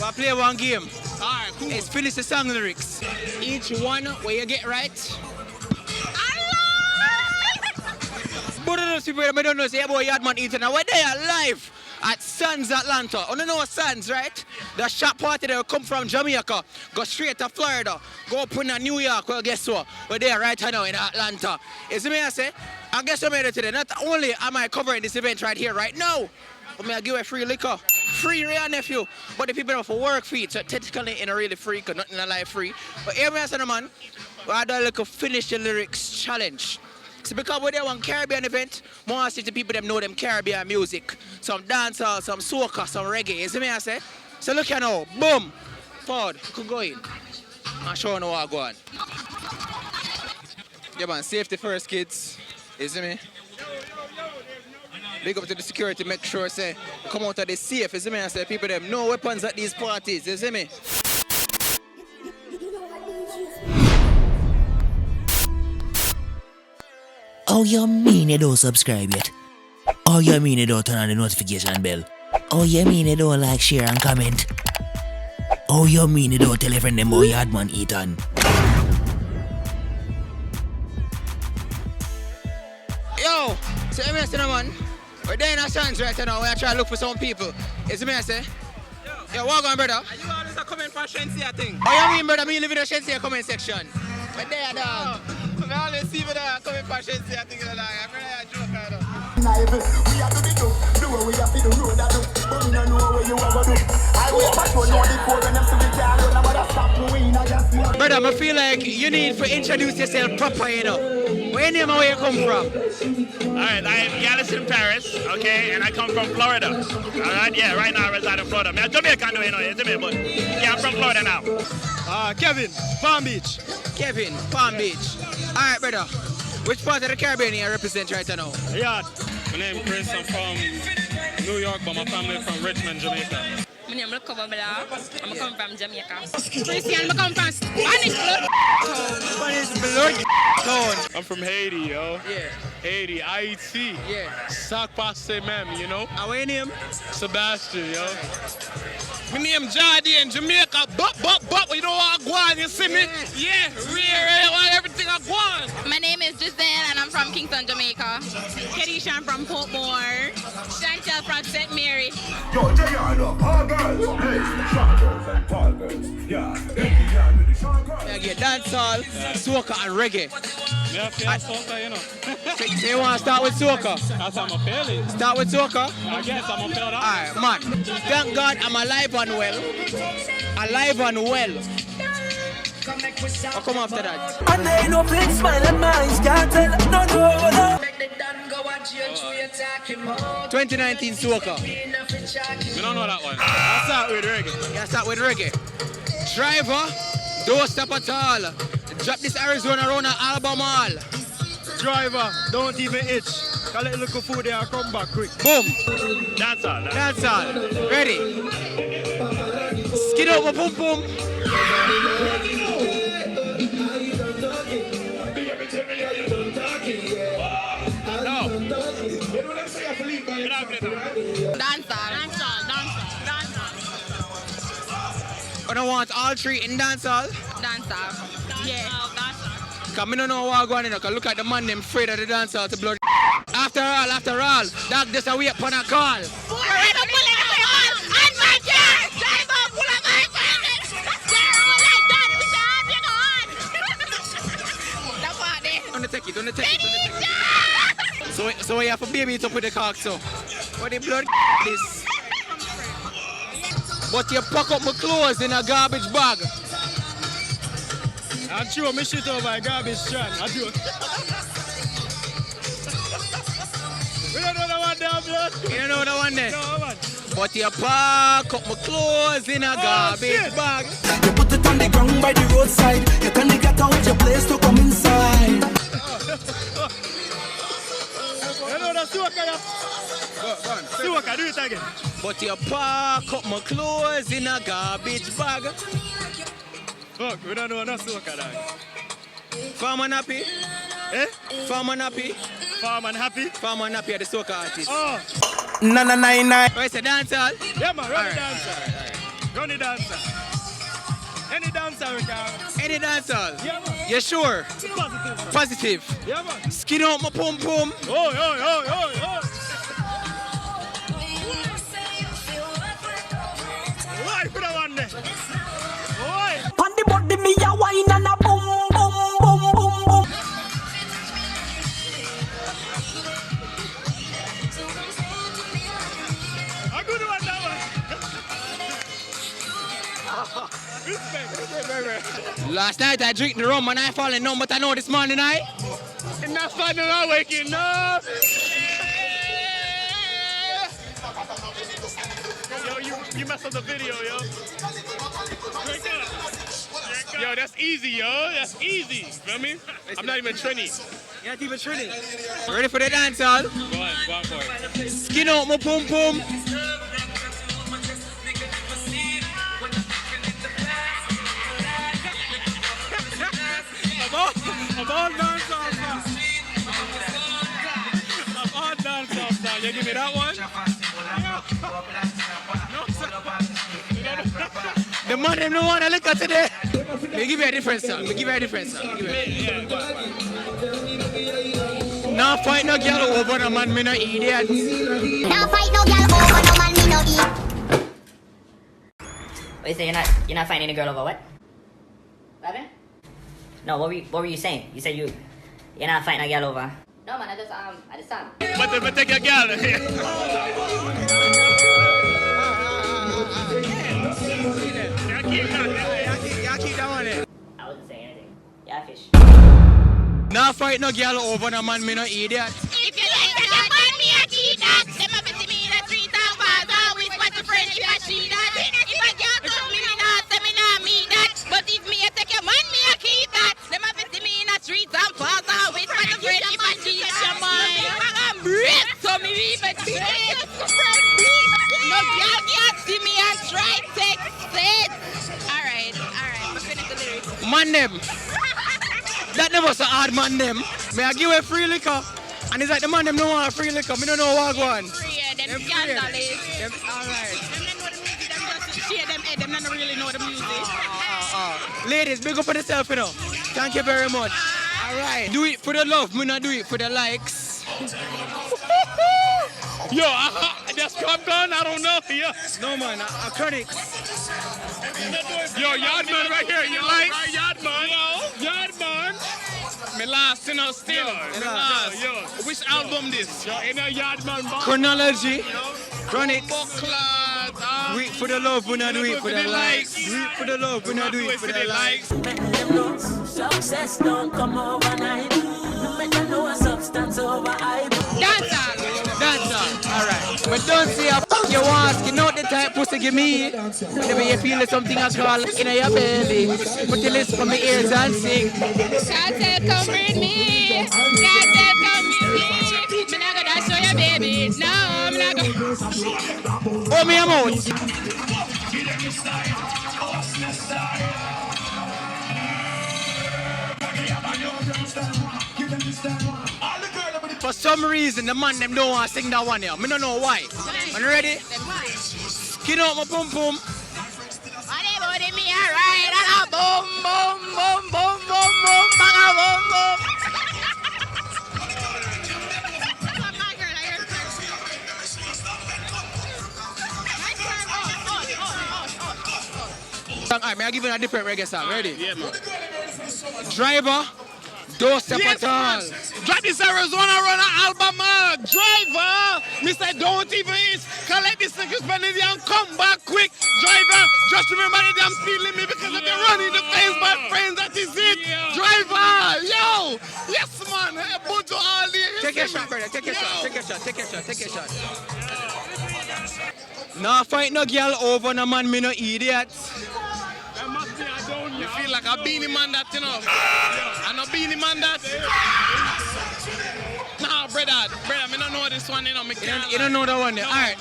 We'll play one game. Alright, cool. It's finish the song lyrics. Each one where you get right. But those people that don't know, say about Yaadman Etan. Now we're there live at Sandz Atlanta. You know Sandz, right? The shop party that will come from Jamaica, go straight to Florida, go up in New York. Well, guess what? We're there right now in Atlanta. You see me, I say? I guess I made it today. Not only am I covering this event right here, right now, but I give away free liquor. Free Wray and Nephew. But the people have for work fee, so technically it's not really free, because nothing in life free. But here I say, man, we had a little finish the lyrics challenge. So because we're there one Caribbean event, more see the people them know them Caribbean music. Some dancehall, some soca, some reggae. You see me I say? So look here now, boom, forward, you could go in. I'm showing you what I go on. Yeah man, safety first kids. You see me? Big up to the security, make sure say come out of the safe. You see me I say? People them no weapons at these parties. You see me? Oh, you mean you don't subscribe yet? Oh, you mean you don't turn on the notification bell? Oh, you mean you don't like, share and comment? Oh, you mean you don't tell a friend them about Yaadman Etan? Yo, so me say man, we're there in a chance right now. We're trying to look for some people. Is me I say? Yo, what going, brother? Are you always a comment for Sandz thing? Oh, you mean, brother? Me live in the Sandz comment section. We're there, dog. I always see me there coming for Sandz thing. I'm a joke, I know. We have to be do what we have to do, road that do. But we don't know where you are going to do. I will pass on the code and them to the car. I'm going to stop moving. I just want. Brother, I feel like you need to introduce yourself proper, you know. Where name and where you come from? Alright, I'm Gyalis in Paris, okay, and I come from Florida. Alright, yeah, right now I reside in Florida. I'm Jamaican, you know, isn't it? But yeah, I'm from Florida now. Kevin, Palm Beach. Kevin, Palm Beach. Alright, brother. Which part of the Caribbean you represent right now? Yeah. My name is Chris, I'm from New York, but my family is from Richmond, Jamaica. My name is I'm coming from Jamaica. Christian, I come from Spanish blood Spanish blood town. I'm from Haiti, yo. Yeah. Haiti, Haiti. Yeah. Sac passe même, you know? And what's your name? Sebastian, yo. My name is JA in Jamaica. But, you know what I go on, you see me? Yeah, real, everything I go on. My name is Giselle and I'm from Kingston, Jamaica. Kedisha, I'm from Portmore. Chantel from St. Mary. Yo, JA, look, all girls. Hey, short girls and tall girls. Yeah. Yeah, get dancehall, soca, and reggae. Yeah, Soca, you know. So you want to start with soca? That's how I'm feeling. Start with soca? I guess I'm a failed. Alright, man. Thank God I'm alive and well. Alive and well. I'll come after that. And they no big smile and my eyes can't tell. No. 2019 soca. We don't know that one. I'll start with reggae. Yeah, start with reggae. Driver, don't stop at all. Drop this Arizona around an album all. Driver, don't even itch. Call it look food there and come back quick. Boom. Dancehall. Dancehall. Ready. Skid over, boom, boom. No. Dancehall. I don't want all three in dancehall. Dancehall. Yeah. Because I don't know what I'm going on. Because look at the man them afraid of the dancehall to blood. After all, dog just a wait upon a call. Don't take it. So you have to baby it up with the cock, so. What the blood this? But you pack up my clothes in a garbage bag. I'm sure me shit over a garbage can. I do. We don't know the one there, blood. You don't know the one there? No, man. But you pack up my clothes in a garbage bag. You put it on the ground by the roadside. You can't get out your place to come inside. You know the soca, Soca, do it again. But you pack up my clothes in a garbage bag. Fuck, we don't know no soca, dog. Farm and happy? Eh? Farm and happy? Farm and happy? Farm and happy are the soca artist. Oh. Na. Oh, it's a dancehall? Yeah, man, All run right, the dance. Run the dancer. Any dancer we can. Any dancer? Yeah, man. You sure? Positive. Positive. Yeah, man. Skin out my pum pum. Oh. Why for the one there? Oi. On the body me a wine and a boom boom boom boom boom. I good one that one. Respect, baby. Last night I drink the rum and I falling numb, but I know this morning I. And not finding out waking up. Yo, you messed up the video, yo. Drink up. Yo, that's easy, yo. That's easy. Feel me? I'm not even trendy. You're not even training. Ready for the dance hall? Go on for it. Skin out my pum pum. I'm all dancehall song. I'm all dancehall song. You give me that one? No, sir. The man them no want to look at today. Me give you a different song. Now fight no girl over no man, me no idiot. Now fight no girl over no man, me no eat. What you say? You're not fighting a girl over what? What happened? No, what were you saying? You said you're not fighting a girl over. No man, I just But take your girl. Y'all keep that one there. I wasn't saying anything. Yeah, fish. Now fight no girl over no man, me no idiot. If you like that man, me a cheat that. Them a visit me in the street and pass always what a friend if I cheat that. If I can't come me not say me not meet that. But if me a take your man, me a keep that. Them a visit me in the street and pass always what a friend if I cheat that. I'm breath so me even breath. No girl can't see me and try take it. Alright. I'm finna the lyrics. Man them. That never so hard man them. May I give a free liquor? And it's like the man them don't want a free liquor. Me don't know what one. Them scandalous. Alright. Them don't know the music, them just share them head, them don't really know the music. Ladies, big up for yourself, you know. Thank you very much. Alright. Do it for the love, me not do it for the likes. Yo, that's come down. I don't know. Yeah. No man, a chronic. Yo, Yaadman right here. You like Yaadman? Yaadman. Me last, you know, still. Me last. Yo. Which album this? Yo, in a Yaadman. Chronology. Chronic. Buckland. Do it for the love, we not do it for the likes. Do it for the love, we not do it for the likes. Success don't come overnight. You better know a substance over hype. Dancer. Alright. But don't say a f*** you want, skin out the type pussy give me. Whenever you feel something I call in your belly. Put the list for my ears and sing. God said come bring me. God said come bring me. Me not gonna show you baby. No, I'm not gonna. Oh, me I'm out. For some reason, the man them don't want to sing that one here. Me don't know why. Are you ready? Skin out my pum pum. Body me alright. And a boom, boom, boom, boom, boom, boom, bang a boom, boom. Alright, may I give you a different reggae song? Ready? Yeah, man. Driver, don't step at all. Drop this Arizona Runner album, Driver. Me say don't even eat. Collect this thing, spend it and come back quick. Driver, just remember the damn speed limit because if you're running the face, my friends, that is it. Driver, yo. Yes, man. Put to all the. Take your shot, brother. Take your shot. Nah, fight no girl over no man, me no idiot. You feel like a beanie man that, you know. And a beanie man that. Nah, brother, me don't know this one, you know. Me can't You don't know that one there. Alright,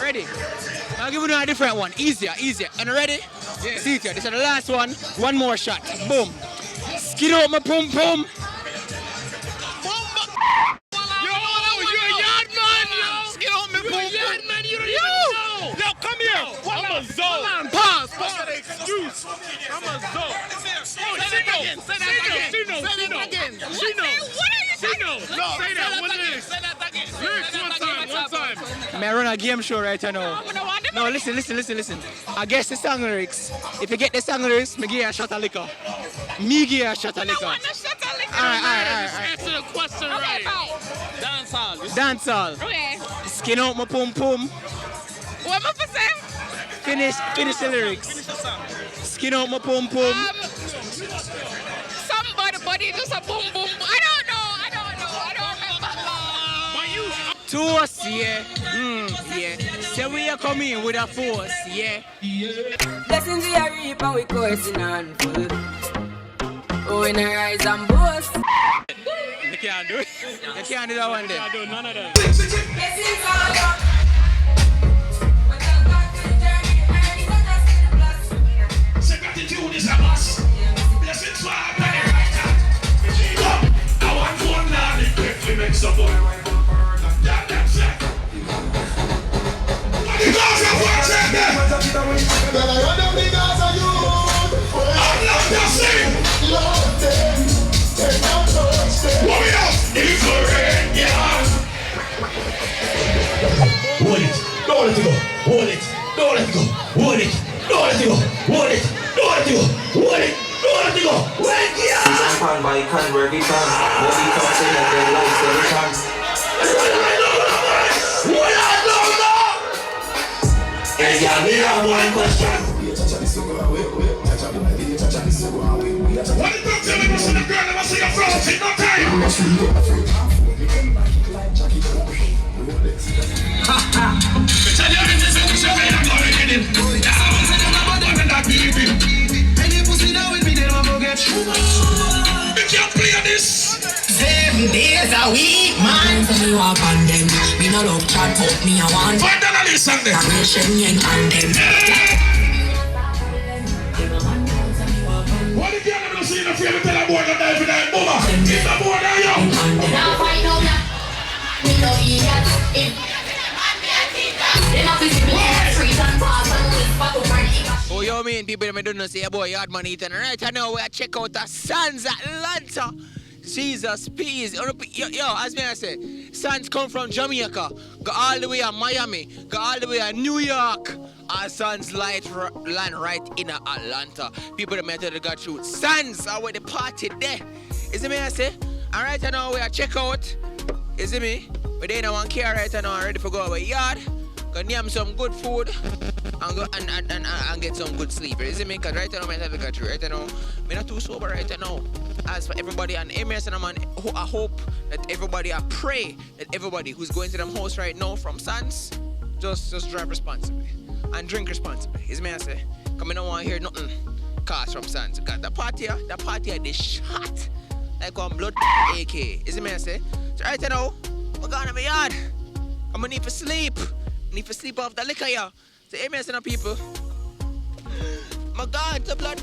ready? I'll give you a different one. Easier. And ready? Yeah. It's easier. This is the last one. One more shot. Boom. Skin out my pum pum. Yo, you're a Yaadman, yo. Skin out my pum pum. Yo, come here. I'm a zone. Pause. juice. I'm a zo. Say that again. Say that again. She knows. Say that. What it is? Lyrics one time. May I run a game show right now? No, listen. I guess the song lyrics. If you get the song lyrics, me give you a shot of liquor. Me give you a shot of liquor. I want a shot of liquor. All right. Answer the question right. Dancehall. Okay. Skin out my pum pum. What am I for say? Finish the lyrics. Skin out my pum pum. Somebody body just a boom boom. I don't know. To us, yeah. Yeah. Say we are coming with a force, yeah. Blessings we are reap and we coursing on full. Oh, in our eyes and boast. You can't do it. You can't do that one day. I do none of that. Blessings all up. Say gratitude is a must. Blessings for our body right now. Come, I want one now. Quickly make some boy. That's it. Because of what's in there. I'm not just saying. Warriors, it's a rain, yeah. Hold it. Don't let it go. Hold it. Don't let it go. Hold it. Don't let it go. Hold it. Don't let it go. Hold it. Don't let it go. Wait, yeah. Pan by convert it on. What he can say that their lives every time. Hey, yeah, me have one question. What did you tell me? Listen, the girl never see your flaws in no time. Tell you this is what you're going to do. Any pussy now with me, they don't forget. You can't play this. 7 days a week, man. So me walk on them. Me no love chat up, me a want. Find another listen there. Shenyan on them. What if you never see the film tell a boy that die for that mama? If the boy die young. Now find out that we know he has it. Then I visit me in the streets and pass and wait for the party. Oh, you mean people that don't know say your boy Yaadman Etan. Right now we check out the Sandz Atlanta. Jesus, peace. Yo, as me I say, Sandz come from Jamaica, go all the way to Miami, go all the way to New York, and Sandz land right in Atlanta. People that met the got shoot. Sandz are where the party there. Is it me I say? And right now we are check out. Is it me? But they don't want care right now. I'm ready for go over yard. Go name some good food and go and get some good sleep. Is it me? Because right now I have to got you. Right now, I'm not too sober right now. As for everybody and MS and man, I hope that everybody, I pray that everybody who's going to them house right now from Sandz, just drive responsibly and drink responsibly. Is me I say? Come I don't want to hear nothing cast from Sandz. Because the party they shot like one blood AK. Is it me I say? So right now, I'm going to my yard. I'm gonna need to sleep. I need to sleep off the liquor here. So MS and people. My God, the blood.